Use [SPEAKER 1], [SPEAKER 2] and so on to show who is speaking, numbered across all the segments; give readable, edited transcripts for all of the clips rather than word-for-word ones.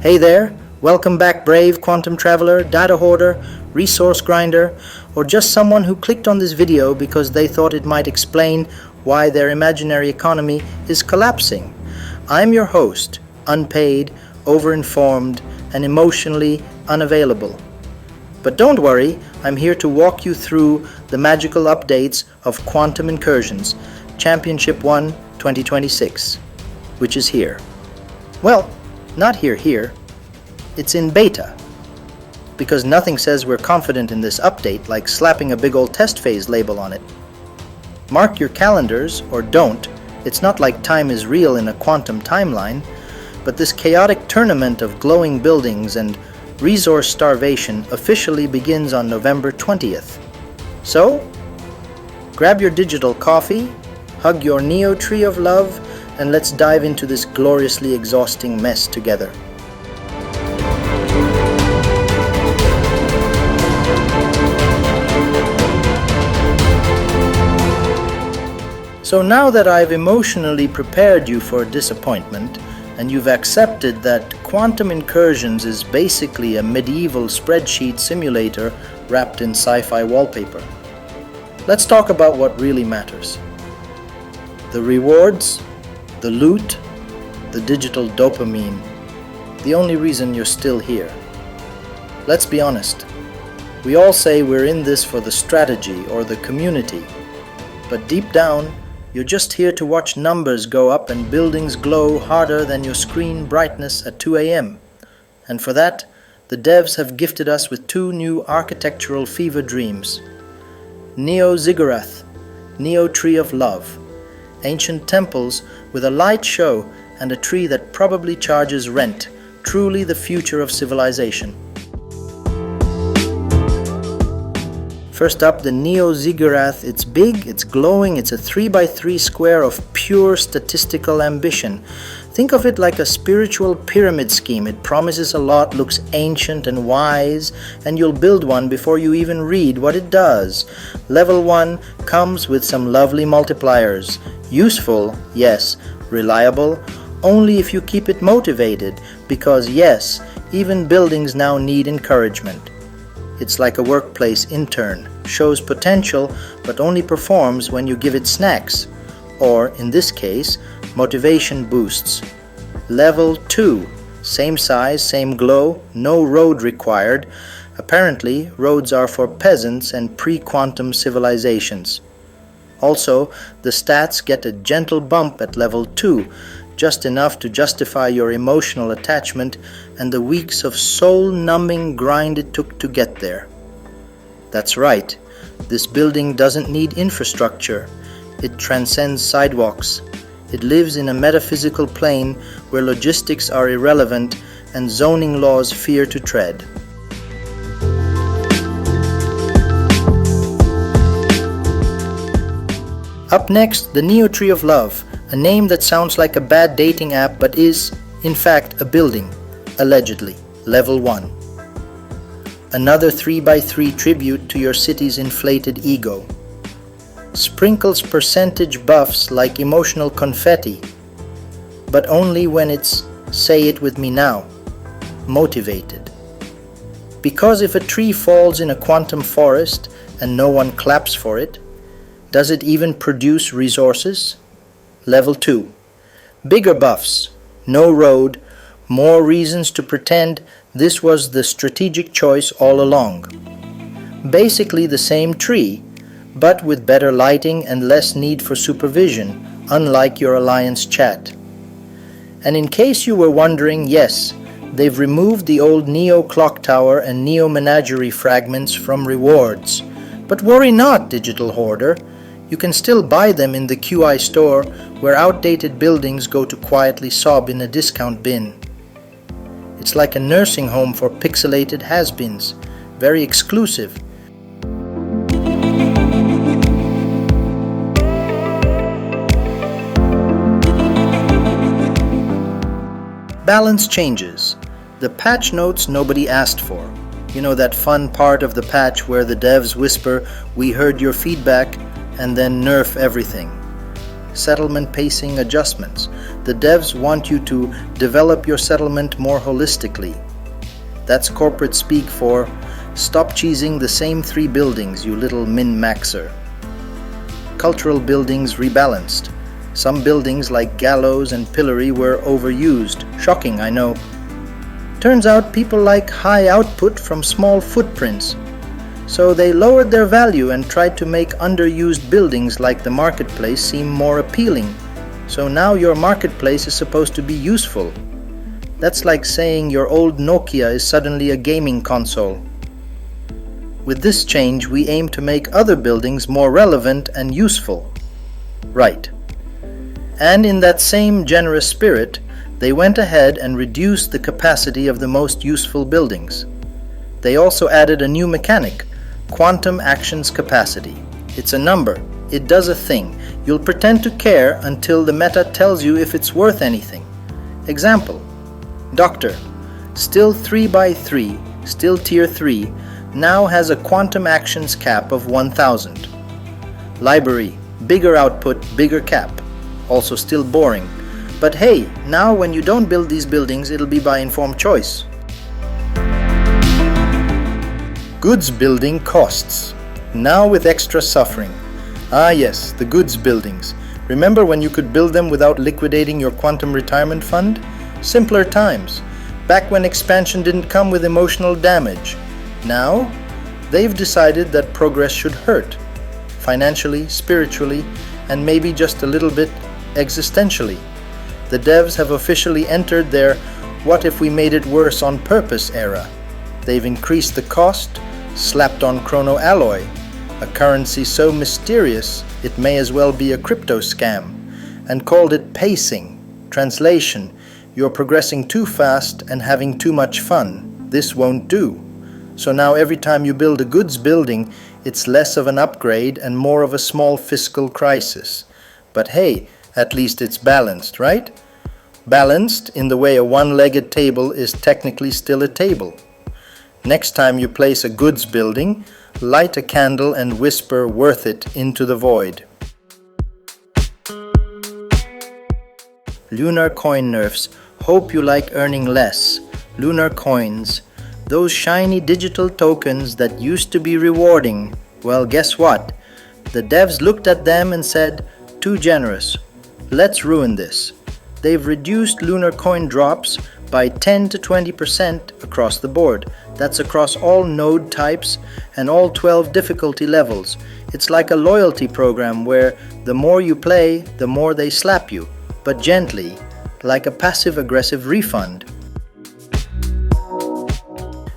[SPEAKER 1] Hey there, welcome back brave quantum traveler, data hoarder, resource grinder, or just someone who clicked on this video because they thought it might explain why their imaginary economy is collapsing. I'm your host, unpaid, overinformed, and emotionally unavailable. But don't worry, I'm here to walk you through the magical updates of Quantum Incursions, Championship 1 2026, which is here. Well, not here. It's in beta. Because nothing says we're confident in this update like slapping a big old test phase label on it. Mark your calendars, or don't. It's not like time is real in a quantum timeline, but this chaotic tournament of glowing buildings and resource starvation officially begins on November 20th. So, grab your digital coffee, hug your Neo Tree of Love, and let's dive into this gloriously exhausting mess together. So now that I've emotionally prepared you for disappointment, and you've accepted that Quantum Incursions is basically a medieval spreadsheet simulator wrapped in sci-fi wallpaper, let's talk about what really matters. The rewards, the loot, the digital dopamine, the only reason you're still here. Let's be honest, we all say we're in this for the strategy or the community, but deep down, you're just here to watch numbers go up and buildings glow harder than your screen brightness at 2 a.m. And for that, the devs have gifted us with two new architectural fever dreams. Neo Zigurath, Neo Tree of Love. Ancient temples with a light show and a tree that probably charges rent, truly the future of civilization. First up, the Neo Zigurath. It's big, it's glowing, it's a 3x3 square of pure statistical ambition. Think of it like a spiritual pyramid scheme. It promises a lot, looks ancient and wise, and you'll build one before you even read what it does. Level 1 comes with some lovely multipliers. Useful, yes. Reliable, only if you keep it motivated, because yes, even buildings now need encouragement. It's like a workplace intern, shows potential but only performs when you give it snacks, or in this case, motivation boosts. Level 2, same size, same glow, no road required. Apparently, roads are for peasants and pre-quantum civilizations. Also, the stats get a gentle bump at level 2, just enough to justify your emotional attachment and the weeks of soul-numbing grind it took to get there. That's right, this building doesn't need infrastructure. It transcends sidewalks. It lives in a metaphysical plane where logistics are irrelevant and zoning laws fear to tread. Up next, the Neo Tree of Love, a name that sounds like a bad dating app but is, in fact, a building, allegedly, level 1. Another 3x3 tribute to your city's inflated ego. Sprinkles percentage buffs like emotional confetti, but only when it's, say it with me now, motivated. Because if a tree falls in a quantum forest and no one claps for it, does it even produce resources? Level 2. Bigger buffs, no road, more reasons to pretend this was the strategic choice all along. Basically the same tree, but with better lighting and less need for supervision, unlike your Alliance chat. And in case you were wondering, yes, they've removed the old Neo Clock Tower and Neo Menagerie fragments from rewards. But worry not, digital hoarder. You can still buy them in the QI store, where outdated buildings go to quietly sob in a discount bin. It's like a nursing home for pixelated has-beens, very exclusive. Balance changes. The patch notes nobody asked for. You know, that fun part of the patch where the devs whisper, "We heard your feedback," and then nerf everything. Settlement pacing adjustments. The devs want you to develop your settlement more holistically. That's corporate speak for stop cheesing the same 3 buildings, you little min-maxer. Cultural buildings rebalanced. Some buildings like gallows and pillory were overused. Shocking, I know. Turns out people like high output from small footprints. So they lowered their value and tried to make underused buildings like the marketplace seem more appealing. So now your marketplace is supposed to be useful. That's like saying your old Nokia is suddenly a gaming console. With this change, we aim to make other buildings more relevant and useful. Right. And in that same generous spirit, they went ahead and reduced the capacity of the most useful buildings. They also added a new mechanic, quantum actions capacity. It's a number. It does a thing. You'll pretend to care until the meta tells you if it's worth anything. Example. Doctor, still 3x3, still tier 3, now has a quantum actions cap of 1000. Library, bigger output, bigger cap. Also still boring. But hey, now when you don't build these buildings, it'll be by informed choice. Goods building costs. Now with extra suffering. Ah yes, the goods buildings. Remember when you could build them without liquidating your quantum retirement fund? Simpler times. Back when expansion didn't come with emotional damage. Now, they've decided that progress should hurt. Financially, spiritually, and maybe just a little bit existentially. The devs have officially entered their what if we made it worse on purpose era. They've increased the cost, slapped on chrono alloy, a currency so mysterious it may as well be a crypto scam, and called it pacing. Translation, you're progressing too fast and having too much fun. This won't do. So now every time you build a goods building, it's less of an upgrade and more of a small fiscal crisis. But hey, at least it's balanced, right? Balanced in the way a one-legged table is technically still a table. Next time you place a goods building, light a candle and whisper "worth it" into the void. Lunar Coin nerfs. Hope you like earning less. Lunar Coins. Those shiny digital tokens that used to be rewarding. Well, guess what? The devs looked at them and said, too generous. Let's ruin this. They've reduced Lunar Coin drops by 10 to 20% across the board. That's across all node types and all 12 difficulty levels. It's like a loyalty program where the more you play, the more they slap you, but gently, like a passive-aggressive refund.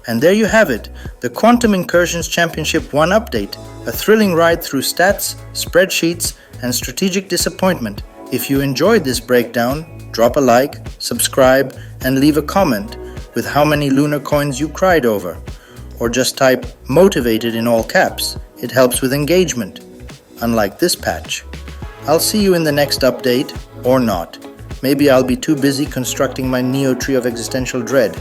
[SPEAKER 1] And there you have it, the Quantum Incursions Championship 1 update, a thrilling ride through stats, spreadsheets, and strategic disappointment. If you enjoyed this breakdown, drop a like, subscribe, and leave a comment with how many Lunar Coins you cried over. Or just type "motivated" in all caps. It helps with engagement. Unlike this patch. I'll see you in the next update, or not. Maybe I'll be too busy constructing my Neo Tree of Existential Dread.